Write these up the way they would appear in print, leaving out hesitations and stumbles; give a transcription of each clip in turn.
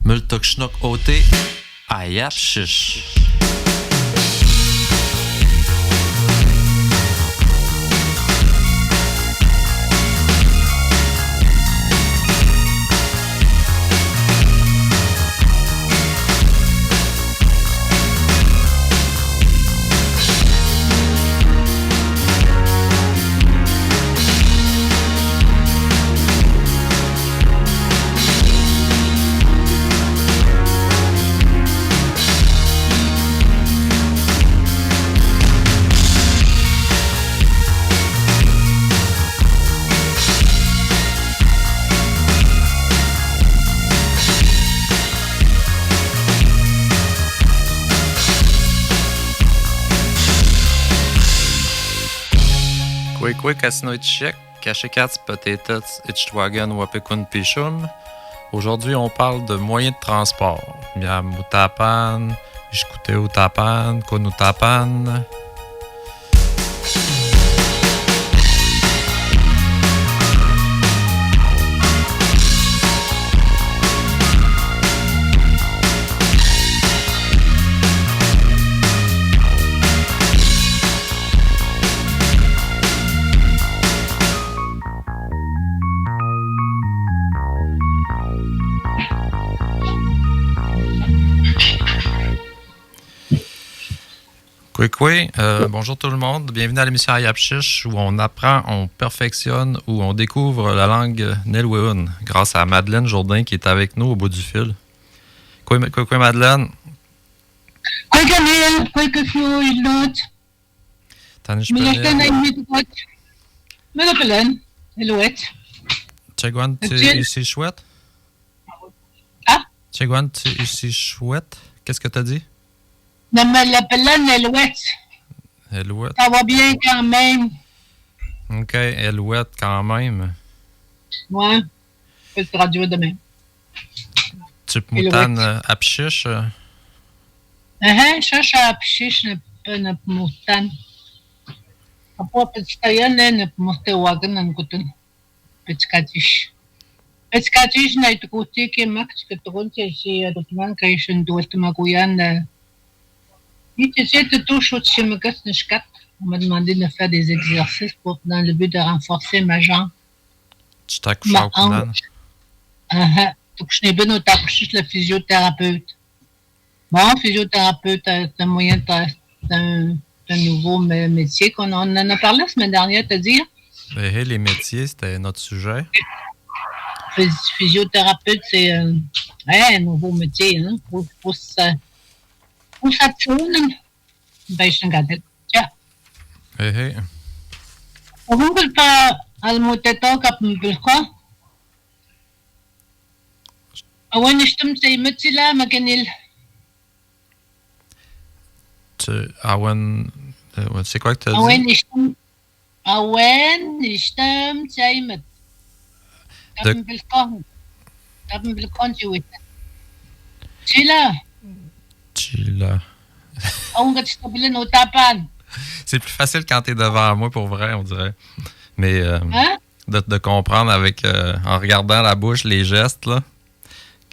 Multok OT Ayap Shish. Quick Casino Itchek, Cachekats, Potatoes, Itchwagon, Wapekun Pichum. Aujourd'hui, on parle de moyens de transport. Miam Utapan, Ishkute Utapan, Konutapan. Bonjour tout le monde. Bienvenue à l'émission Ayap Shish où on apprend, on perfectionne, où on découvre la langue Nelwéun grâce à Madeleine Jourdain qui est avec nous au bout du fil. Quoi Madeleine? Quoi Camille? Quoi que fio il note? T'en je peux Mais l'appellen, Elouette. Tchegwan, tu es chouette? Ah? Tchegwan, tu es chouette? Qu'est-ce que t'as dit? Non, mais l'appellen Elouette. Elouette. Ça va bien quand même. OK, Elouette quand même. Ouais. Je vais te traduire demain. Tu peux moutan apchiche? Cherche à apchiche, ne moutan. Après, petit aïen, ne mouté wagon, ne coûte. Petit catiche. Petit catiche, n'a été côté qui max que trop, c'est document que je ne dois te magouyan. Tu sais, tu touches au Tchimegas Nishkat. On m'a demandé de faire des exercices dans le but de renforcer ma jambe. Tu t'accouches au Kunan? Donc, je n'ai pas notre accouchiste, le physiothérapeute. Bon, physiothérapeute, c'est un moyen, c'est un nouveau métier qu'on en a parlé la semaine dernière, te dire. Les métiers, c'était notre sujet. Physiothérapeute, c'est un nouveau métier, hein, pour ça. Hoe gaat het doen? Beetje gadget. Ja. Hey. Hoeveel pa almuteta kap bilko? Awan ishtum say mutila maganil. Awan, c'est quoi que tu as dit? Awan ishtum say mut. Kap bilko. Kap bilko jiwit. Chila. C'est plus facile quand t'es devant moi, pour vrai, on dirait. Mais de comprendre avec en regardant la bouche, les gestes, là.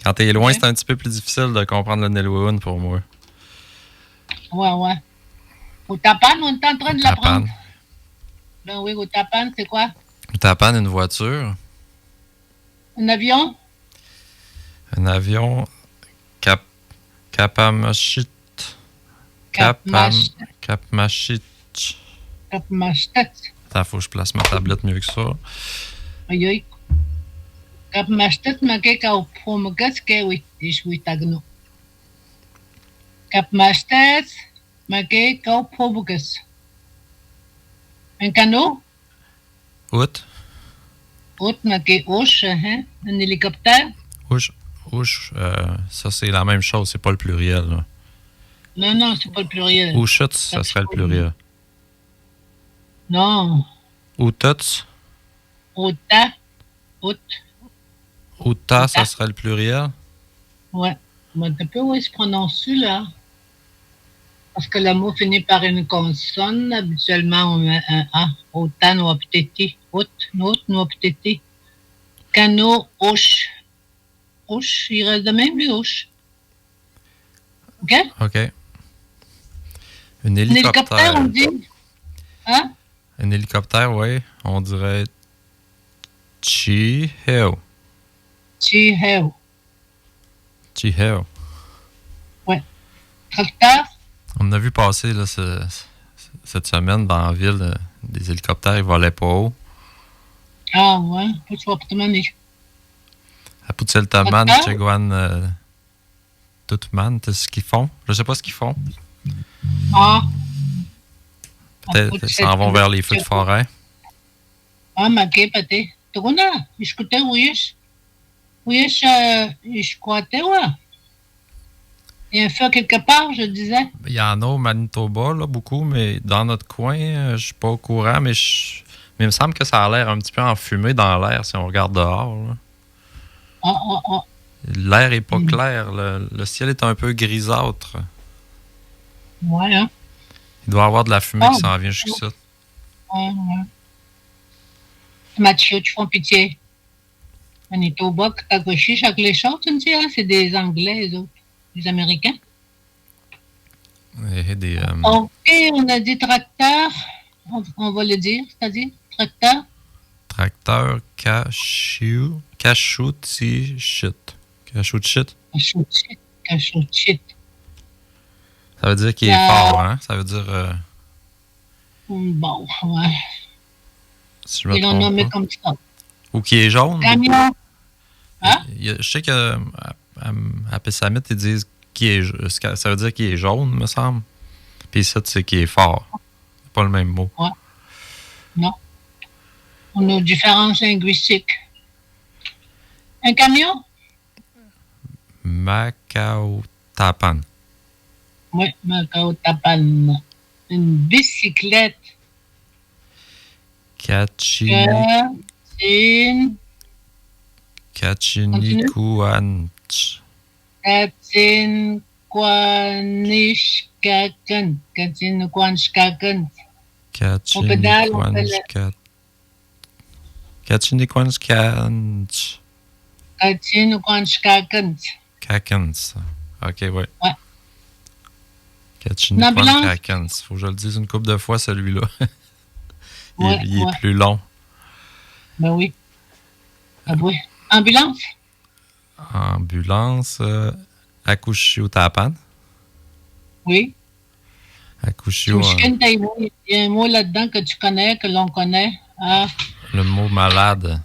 Quand t'es loin, c'est un petit peu plus difficile de comprendre le Nelwéun pour moi. Ouais. Utapan, on est en train de l'apprendre. Ben oui, Utapan, c'est quoi? Utapan, une voiture. Un avion? Un avion. Kapamashit. Kapmashit. Attends, faut que je place ma tablette mieux que ça. Aïe. Kapmashtet mageka au promogas kewi ishwitagno. Kapmashtet mageka au promogas. Un canot? Out magé ouche, hein? Un hélicoptère? Ouche, ça c'est la même chose, c'est pas le pluriel. Là. Non, c'est pas le pluriel. Ouchut, ça serait le pluriel. Non. Oututs? Outa, ça serait le pluriel? Ouais. Mais un peu où il se prononce là. Parce que le mot finit par une consonne. Habituellement, on met un A. Outan ou apteti. Out, ou apteti. Cano, ouche. Hoche. Il reste de même, lui, Hoche. OK? OK. Un Un hélicoptère, on dit. Hein? Un hélicoptère, oui. On dirait Chi-Heo. Chi-Heo. Chi-Heo. Ouais. Tracteur? On a vu passer là, cette semaine dans la ville, des hélicoptères, ils volaient pas haut. Ah, ouais. Pas tu vas pour te mener. À Putzeltaman, Chegwan, Tutman, c'est ce qu'ils font. Je sais pas ce qu'ils font. Ah. Peut-être qu'ils s'en vont vers les feux de forêt. Ah, mais OK, peut-être. Tu connais? Je écoutais, oui. Oui, je crois, ouais. Il y a un feu quelque part, je disais. Il y en a au Manitoba, là, beaucoup, mais dans notre coin, je suis pas au courant, mais il me semble que ça a l'air un petit peu enfumé dans l'air si on regarde dehors. Là. Ah. L'air est pas clair. Le ciel est un peu grisâtre. Ouais, hein? Il doit y avoir de la fumée qui s'en vient jusqu'ici. Ouais. Mathieu, tu fais pitié. Manitoba, Kagoshi, chaque les choses, tu me dis, hein? C'est des Anglais, les autres. Les Américains. OK, on a dit tracteur. On va le dire, c'est-à-dire tracteur. Tracteur Cashew shit. Ça veut dire qu'il est fort, hein? Ça veut dire... Bon, ouais. Si je me Ils l'ont nommé comme ça. Ou qui est jaune. Camion. Hein? Je sais qu'à Pessamit, ils disent ça veut dire qu'il est jaune, me semble. Puis ça, c'est qu'il est fort. C'est pas le même mot. Ouais. Non. On a une différence linguistique. Un camion? Macao-Tapan. Oui, Macao-Tapan. Une bicyclette. Kachinikuanch. Kachinikuanchkaken. Kakens. OK, oui. Ouais. Kakens. Faut que je le dise une couple de fois, celui-là. il est plus long. Ben oui. Ah oui. Ambulance? Ambulance. Akushiu-Tapan. Oui. Akushiu. Il y a un mot là-dedans que tu connais, que l'on connaît. Ah. Le mot malade.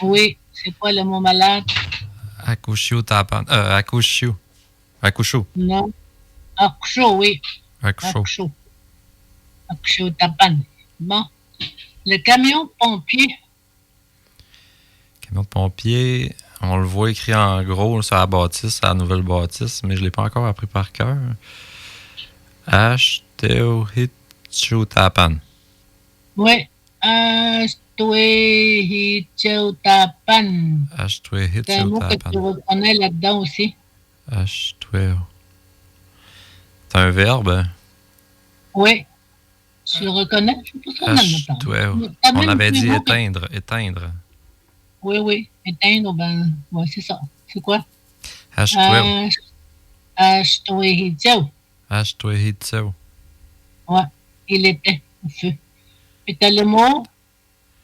Oui. C'est quoi le mot malade? Akushiu-Tapan. Akushiu. Non. Akushu, oui. Akushu. Akushu-Tapan. Bon. Le camion pompier. Camion de pompier, on le voit écrit en gros sur la bâtisse, sur la nouvelle bâtisse, mais je ne l'ai pas encore appris par cœur. Ashteo-Hitchu-Tapan. Oui. Ashteo-Hitchu-Tapan. C'est un mot que tu reconnais là-dedans aussi. Ashteo. C'est un verbe? Oui. Tu le reconnais? On avait dit éteindre. Éteindre. Oui. Éteindre, ben, ouais, c'est ça. C'est quoi? H12. H12. H12. Ouais, il était au feu. Puis t'as le mot,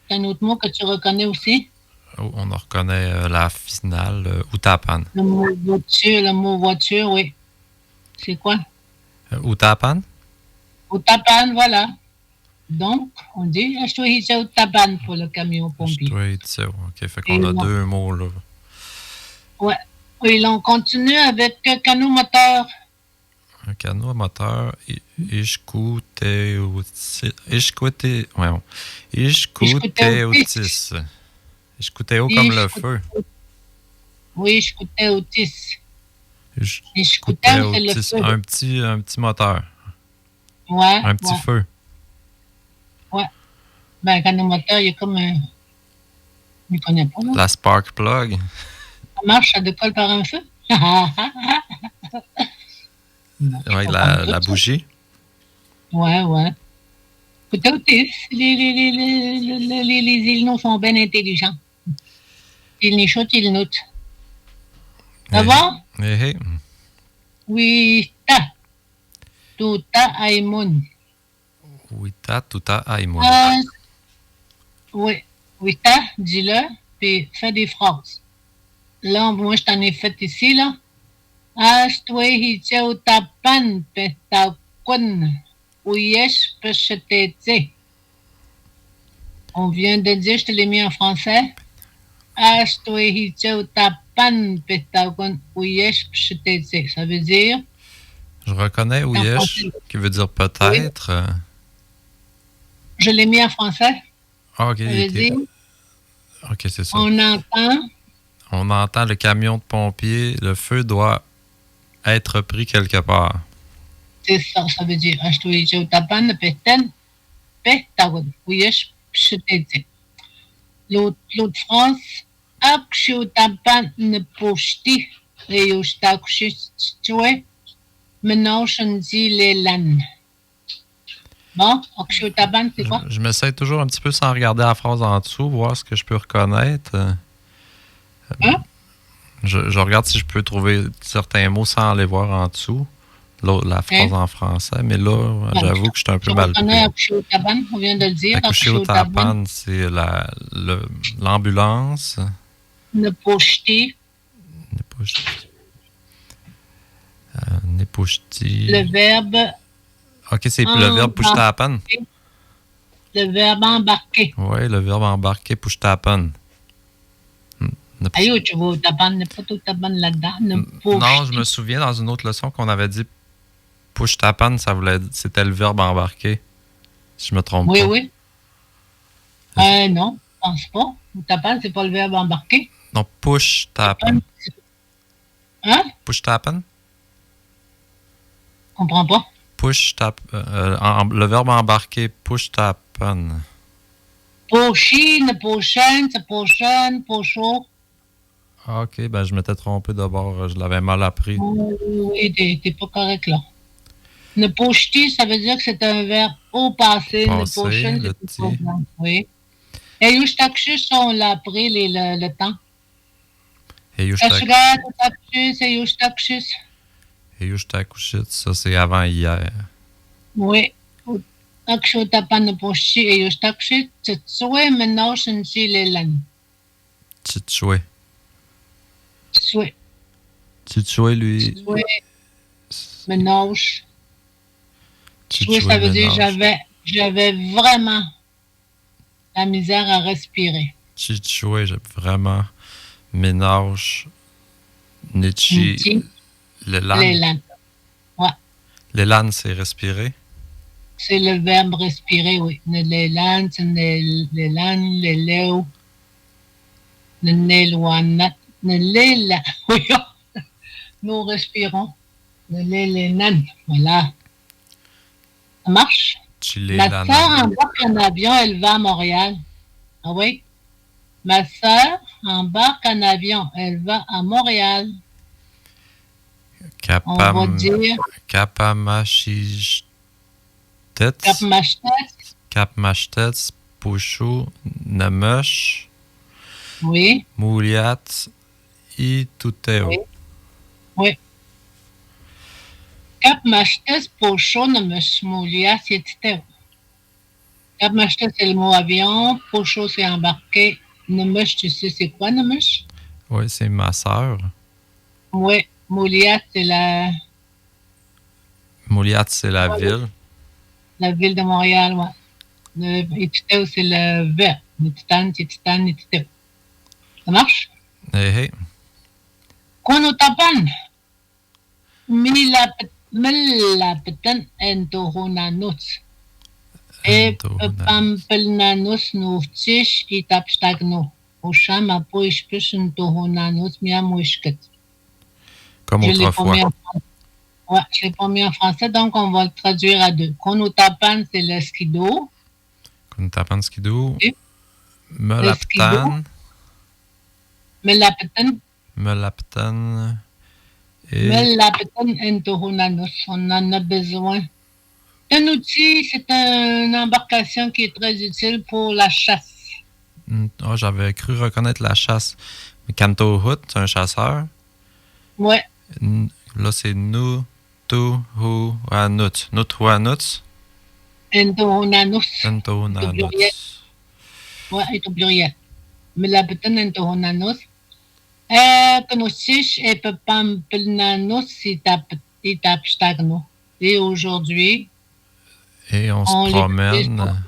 t'as un autre mot que tu reconnais aussi? Oh, on en reconnaît la finale, Utapan. Le mot voiture, oui. C'est quoi? Utapan? Utapan, voilà. Donc, on dit Ashtuahitsa Utapan pour le camion pompier. Ashtuahitsa, OK. Fait qu'on a deux mots, là. Ouais. Et là, on continue avec canot moteur. Un canot à moteur, Ishkuteotis. Ishkuteo comme le feu. Oui, Ishkuteotis. Ishkuteo, c'est le feu. Un petit moteur. Ouais. Un petit feu. Ouais. Ben, canot moteur, il y a comme un... Je ne connais pas, là. La spark plug. Ça marche, ça décolle par un feu. Oui, la bougie. Ouais. Peut-être les îles sont bien intelligents. Ils nichotent, ils notent. Ça va? Eh, Wita. Tuta Aimun. Wita, tuta, aimun. Oui. Wita, dis-le, puis fais des phrases. Là, moi, je t'en ai fait ici, là. Astwe hicheu tapan petakun. Ouyesh pechetete. On vient de dire, je te l'ai mis en français. Astwe hicheu tapan petakun. Ouyesh pechetete. Ça veut dire. Je reconnais Ouyesh, qui veut dire peut-être. Oui. Je l'ai mis en français. Ah, ok. Ça veut dire. Ok, c'est ça. On entend le camion de pompiers. Le feu doit être pris quelque part. C'est ça, ça veut dire. L'autre phrase. Bon, c'est quoi? Je m'essaie toujours un petit peu sans regarder la phrase en dessous, voir ce que je peux reconnaître. Hein? Je regarde si je peux trouver certains mots sans les voir en dessous. La phrase en français, mais là, j'avoue que je suis un peu mal pris. On vient de le dire. Akushiotapan, c'est l'ambulance. Nepochti. Nepochti. Le verbe. Ok, c'est le verbe pushtapan. Le verbe embarquer. Oui, le verbe embarquer, pushtapan. Aïe, tu vois, tapan n'est pas tout tapan là-dedans. Non, je me souviens dans une autre leçon qu'on avait dit pushtapan, c'était le verbe embarquer. Si je me trompe pas. Oui. Non, je pense pas. Tapan, c'est pas le verbe embarquer. Non, pushtapan. Hein? Pushtapan? Je comprends pas. Le verbe embarquer, pushtapan. Pochine, prochaine, c'est prochaine, pocho. Ah, ok, ben je m'étais trompé d'abord, je l'avais mal appris. Oui, t'es pas correct là. Ne pochti, ça veut dire que c'est un verbe au passé. Ne prochaine, c'est le présent. Oui. Et yushtakshus, on l'a appris le temps. Et yushtakshus, ça c'est avant hier. Oui. Akshotapan ne pochti et yushtakshus, tsetsue menoshen chilelan. Tsitsue. Tsitsue. Tsitsue, lui. Tsitsue. Ménage. Tsitsue, ça veut dire j'avais vraiment la misère à respirer. Tsitsue, j'ai vraiment ménage. Nichi. L'élan. Ouais. L'élan, c'est respirer. C'est le verbe respirer, oui. L'élan, c'est l'élan, l'éléo. Le néloanat. Oui, nous respirons. Le lélénan. Voilà. Ça marche? Ma soeur embarque en avion, elle va à Montréal. Ah oui? Ma soeur embarque en avion, elle va à Montréal. On va dire... Kapamashtetz. Kapmashtetz. Pushu. Namush. Oui. Mouliat. Ituteo. Oui. Kapmashtetz. Pushu. Namush. Mouliat. Ituteo. Kapmashtetz, c'est le mot avion. Pushu, c'est embarqué. Namush, tu sais c'est quoi, Namush? Oui, c'est ma sœur. Oui. Mouliat, c'est la... Mouliat, c'est la ville. La ville de Montréal, oui. Ituteo, c'est le verbe. Nititan, tititan, ituteo. Ça marche? Hey. Konotapan. Milapetan entohunanus. E pampelnanus nuftish itapstagno. Osham apoishpish entohunanus miamuishket. Comme autrefois. Ouais, je l'ai pas mis en français, donc on va le traduire à deux. Konotapan, c'est le skido. Konotapan skido. Oui. Melaptan. Melaptan. Et... Melaptan entohunanus. On en a besoin. C'est un outil, c'est une embarcation qui est très utile pour la chasse. Oh, j'avais cru reconnaître la chasse. Mais Kantohut, c'est un chasseur. Ouais, Là, c'est Nutuhuanuts. Nutuanuts. Entohonanus. C'est au pluriel. Entohunanuts. Ouais, c'est au pluriel. Mais la petite Entohonanus. Penosish et Pepampelnanus, c'est abstagno. Et aujourd'hui, Et on se on l'utilise promène.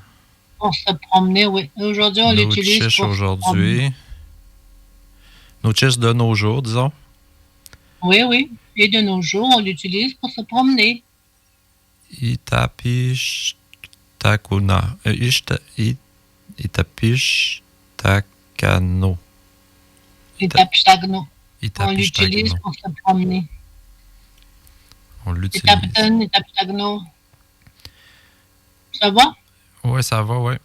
pour se promener, oui. Aujourd'hui, on l'utilise Nuchish pour se promener. aujourd'hui. Nuchish de nos jours, disons. Oui, oui. Et de nos jours, on l'utilise pour se promener. Itapish takuna. Itapish takano. C'est abstagno. On Itapish l'utilise takano. pour se promener. On C'est l'utilise. abten, c'est abstagno. Ça va? Ouais, ça va, ouais.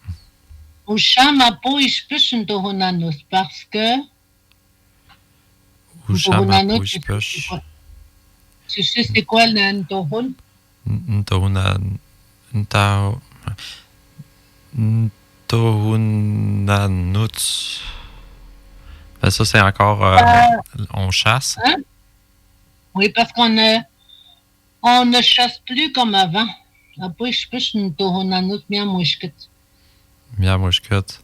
Au chamapo, je peux Entohonanus parce que Entohonanus, Ushamapushpush. tu sais c'est quoi le Entohon? Ntohunanuts. Ben, ça, c'est encore. On chasse. Hein? Oui, parce on ne chasse plus comme avant. Après, je peux Entohonanus bien mouchkut. Bien, mouchkut.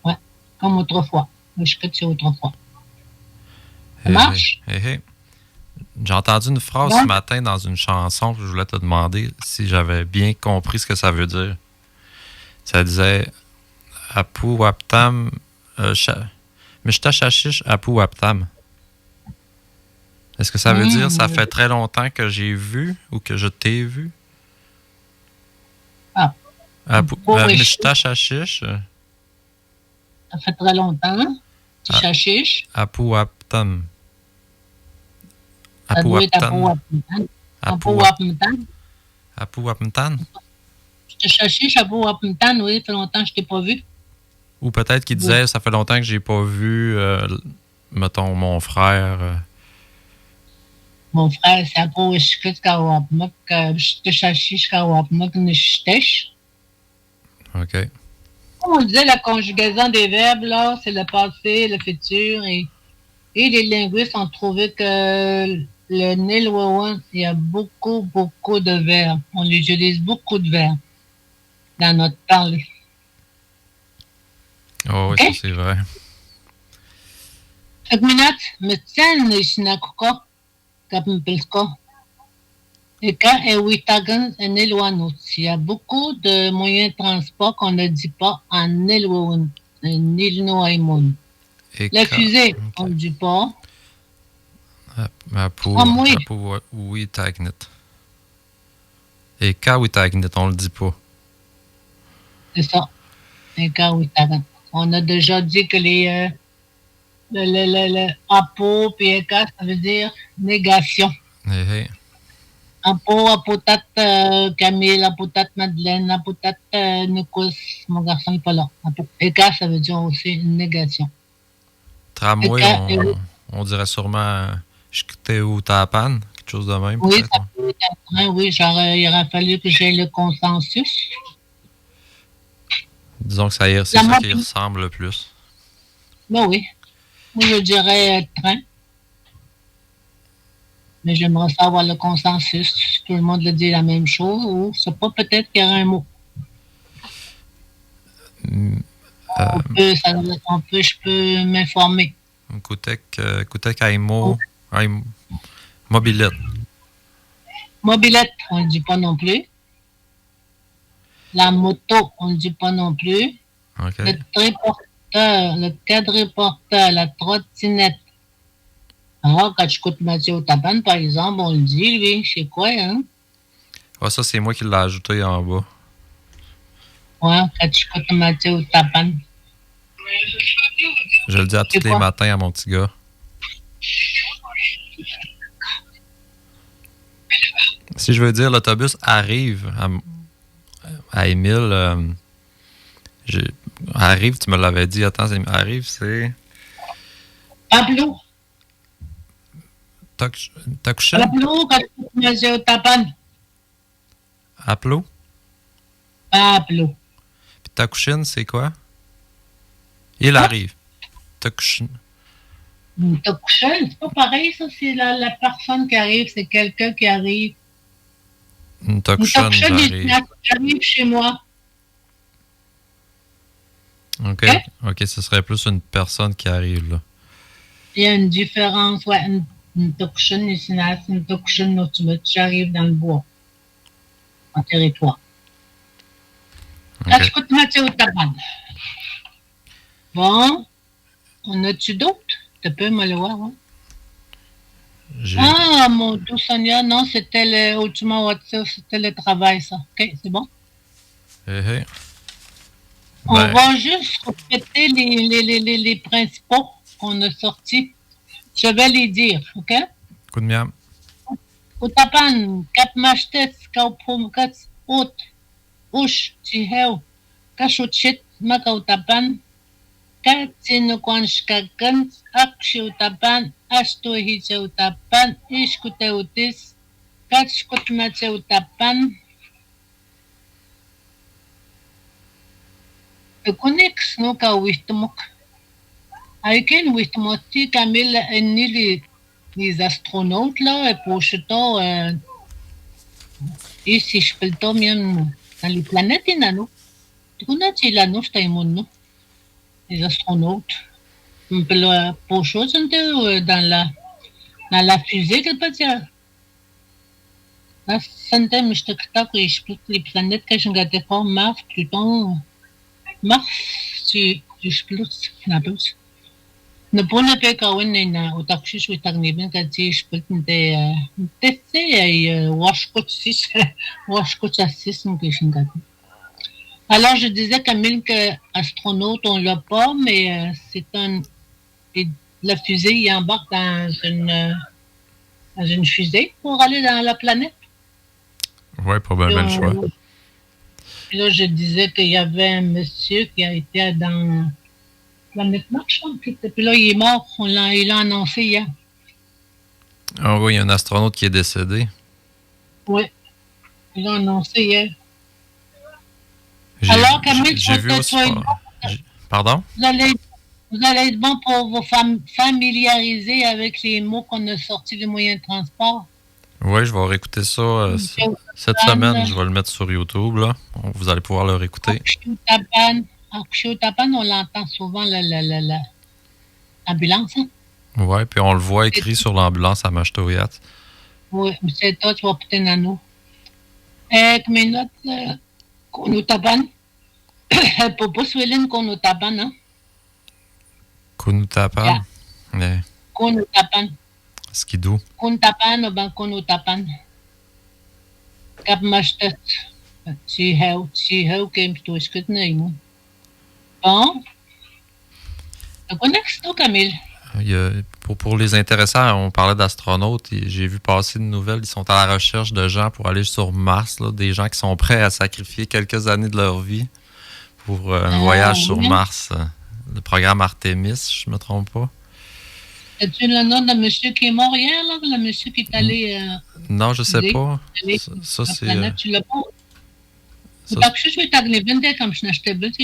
Ouais, comme autrefois. Mouchkut, c'est autrefois. Ça marche? J'ai entendu une phrase Ouais. ce matin dans une chanson, je voulais te demander si j'avais bien compris ce que ça veut dire. Ça disait Apu Waptam Mishta Shashish Apu Waptam. Est-ce que ça veut dire ça fait très longtemps que j'ai vu ou que je t'ai vu? Ah. Mishta Shashish. Ça fait très longtemps. Tu chachiches. Apu Waptam. Ça doit être Apu Wapmtan. Apu Wapmtan? Je te chachiche Apu Wapmtan, oui, ça fait longtemps que je t'ai pas vu. Ou peut-être qu'il disait, ça fait longtemps que j'ai pas vu, mettons, mon frère. Mon frère, c'est Apu Wishkut Kawapmak, je te chachiche Kawapmak Nishtesh. OK. Comme on disait, la conjugaison des verbes, là, c'est le passé, le futur, et les linguistes ont trouvé que le Nilwawan, il y a beaucoup, beaucoup de verbes. On utilise beaucoup de verbes dans notre parler. Oh, oui, ça c'est vrai. Minute, mais tiens, Nishnakuko, Kapmpilsko. Et quand Ewitagan et Nilwanut, il y a beaucoup de moyens de transport qu'on ne dit pas en Nilwawan, Nilnoaimon. La fusée, on ne dit pas. Oui, Tagnit. Et Kawitagnit, on le dit pas. C'est ça. Et Kawitagan. On a déjà dit que le apo puis eka, ça veut dire négation. Apo, apotat Camille, apotat Madeleine, apotat Nikos, mon garçon n'est pas là. Eka, ça veut dire aussi une négation. Tramway, on dirait sûrement Shkteu Tapan, quelque chose de même. Oui, ça peut être un train, oui. Genre, il aurait fallu que j'aie le consensus. Disons que c'est ça qui ressemble le plus. Ben oui. Moi, je dirais train. Mais j'aimerais savoir le consensus. Tout le monde le dit la même chose ou c'est pas peut-être qu'il y aura un mot. Je peux m'informer. Koutek Aimo, Mobilette. Mobilette, on ne dit pas non plus. La moto, on ne dit pas non plus. Okay. Le triporteur, le quadriporteur, la trottinette. Alors, quand je écoute Mathieu Tapan, par exemple, on le dit, lui, c'est quoi, hein? Ah, ça, c'est moi qui l'ai ajouté en bas. Ouais, quand je écoute Mathieu Tapan. Je le dis à tous les matins à mon petit gars. Si je veux dire l'autobus arrive à Émile, arrive, tu me l'avais dit. Attends, arrive, c'est... Pablo. Takushin? Pablo, quand tu Mathieu Tapan. Aplo? Pablo. Puis Takushin, c'est quoi? Il arrive. Takushin. Une tokushon, c'est pas pareil, ça, c'est la personne qui arrive, c'est quelqu'un qui arrive. Une Une tokushon, tokushon, j'arrive. j'arrive chez moi. OK. OK? OK, ce serait plus une personne qui arrive, là. Il y a une différence, ouais. Une tokushon, une tokushon, j'arrive dans le bois, en territoire. Là, OK. je coûte Mathieu Taban. Bon, on a-tu d'autres? Tu peux me le voir, hein? J'ai... Ah, mon doux Sonia, non, c'était le Ultima WhatsApp, c'était le travail, ça. OK, c'est bon? Hé, hé. On Ben, va juste répéter les principaux qu'on a sortis. Je vais les dire, OK? coup de miam. Utapan, Kapmashtet, Kaupumkats, Ut, Ush, Chiheu, Kashuchit, Makautapan, Katsinuquanshkakan, Akshiutapan, Ashtuhicheutapan, Ishkuteutis, Kachkutmacheutapan. Kunix no ka Wistumuk. Aiken Wistumoti, Camille, ni les astronautes, là, pour chuto, et si je peux le temps, même dans les planètes, il y en a, nous. Tu connais, tu l'as, nous, je nous. Les astronautes. On peut le, pour chose, dans la fusée, quelque peut dire. Là, c'est un, je te crois que je peux les planètes que je regarde pas, Mars, Pluton, Mars, tu peux, n'a pas. Ne pune pe kawin na utakshish witagnibin kati shpultinte teste washkotsis washkotsassis nkishingat. Alors je disais Camille que astronaute on l'a pas mais c'est un la fusée il embarque dans une fusée pour aller dans la planète. Ouais, probablement le choix. Et là je disais qu'il y avait un monsieur qui a été dans planète Mars, puis là, il est mort. Il l'a annoncé hier. Ah oui, il y a un astronaute qui est décédé. Oui, il l'a annoncé hier. Alors, Camille, j'ai vu aussi. Pardon? Vous allez être bon pour vous familiariser avec les mots qu'on a sortis du moyen de transport. Oui, je vais réécouter ça cette semaine. Je vais le mettre sur YouTube. Là. Vous allez pouvoir le réécouter. Akshiutapan, on l'entend souvent, l'ambulance. Hein? Oui, puis on le voit écrit sur l'ambulance à Mashtoyat. Oui, c'est toi, tu vas peut-être dans nous. Avec mes notes, Kunutapan. Popo Swilin, Kunutapan, hein? Kunutapan? Yeah. Kunutapan. Skidoo. Kuntapan o bang Kunutapan? Kapmashtet. Sihew, Kim, tu iskut na imo. Bon. Camille. Pour les intéressants, on parlait d'astronautes. J'ai vu passer une nouvelle. Ils sont à la recherche de gens pour aller sur Mars. Là, des gens qui sont prêts à sacrifier quelques années de leur vie pour un voyage sur Mars. Le programme Artemis, je ne me trompe pas. As-tu le nom d'un monsieur qui est mort hier, là? Le monsieur qui est allé... non, je ne sais pas. Ça c'est... Planète, tu l'as pas? Ils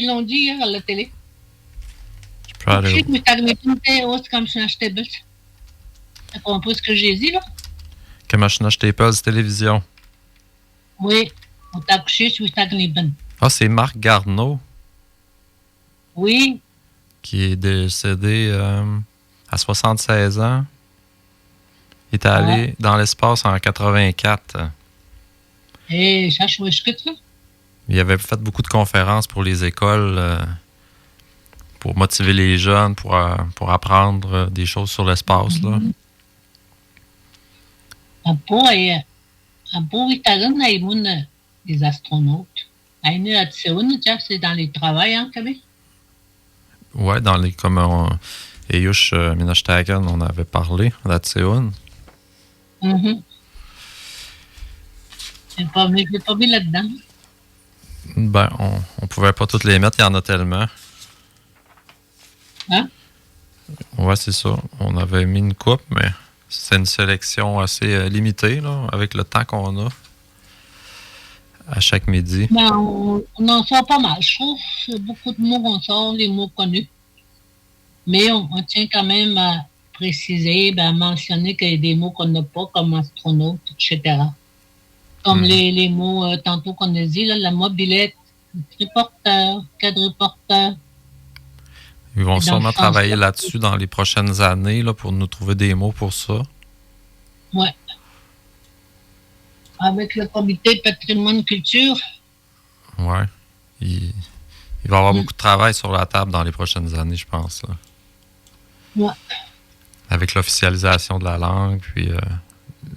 l'ont dit hier à la télé. Je peux aller... Tu as compris ce que j'ai dit, là? Que machine acheter pas télévision. Oui. Ah, c'est Marc Garneau. Oui. Qui est décédé à 76 ans. Il est allé dans l'espace en 84. Et ça, je suis que ça. Il avait fait beaucoup de conférences pour les écoles, pour motiver les jeunes, pour apprendre des choses sur l'espace. Mm-hmm. Des astronautes. C'est dans les travails, hein, Camille? Oui, dans les... Comme Eyush Minashtagan, on avait parlé, la Tseoun. Mm-hmm. J'ai pas mis là-dedans. Ben, on pouvait pas toutes les mettre, il y en a tellement. Hein? Ouais, c'est ça. On avait mis une coupe, mais c'est une sélection assez limitée, là, avec le temps qu'on a à chaque midi. Ben, on en sort pas mal, je trouve. Beaucoup de mots qu'on sort, les mots connus. Mais on tient quand même à préciser, mentionner qu'il y a des mots qu'on n'a pas, comme astronaute, etc. Comme les mots tantôt qu'on a dit, là, la mobilette, triporteur, quadriporteur. Ils vont sûrement travailler là-dessus dans les prochaines années là, pour nous trouver des mots pour ça. Ouais. Avec le comité patrimoine culture. Ouais. Il va y avoir beaucoup de travail sur la table dans les prochaines années, je pense. Là. Ouais. Avec l'officialisation de la langue, puis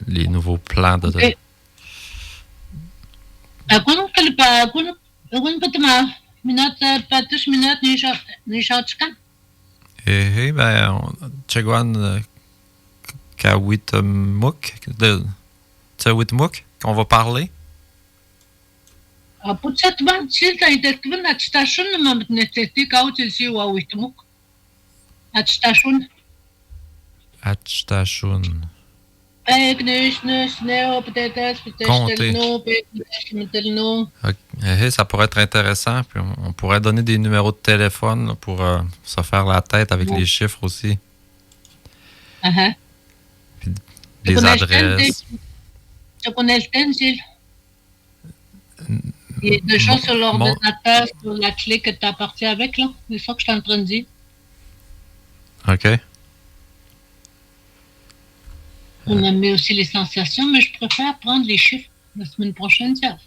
les nouveaux plans de... Okay. Chegwan Kawitmuk, de Tsawitmuk, qu'on va parler. Atchtashun. Okay. Ça pourrait être intéressant. Puis on pourrait donner des numéros de téléphone là, pour se faire la tête avec les chiffres aussi. Puis les adresses. Tu connais le thème, Gilles? Il y a des choses sur l'ordinateur, sur la clé que tu as partie avec, là. C'est ça que je suis en train de dire. OK. On a mis aussi les sensations, mais je préfère prendre les chiffres la semaine prochaine, tiens.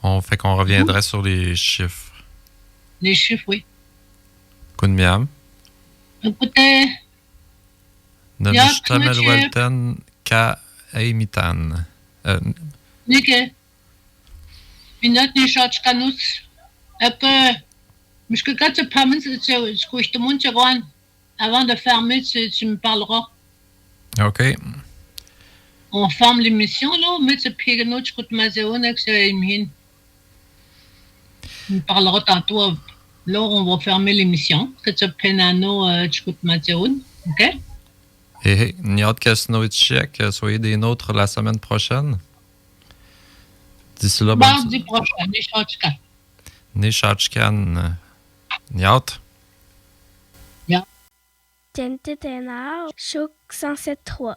On fait qu'on reviendrait sur les chiffres. Les chiffres, oui. Kunmiam. Écoutez. Namishtamel Welten Ka Eimitan. Nike. Minot ni shach kanus. Mais que quand tu parles, je te montre avant de fermer, tu me parleras. OK. On ferme l'émission, là, mais tu peux tu coûtes ma zéro, tu me parleras tantôt. Là, on va fermer l'émission. Que tu peux tu coûtes ma zéro. OK? Et Niad Kasnovitchek, soyez des nôtres la semaine prochaine. D'ici là, mardi prochain, Nishachkan. Nishachkan. Niat. Tente Tenao, Chouk 107.3.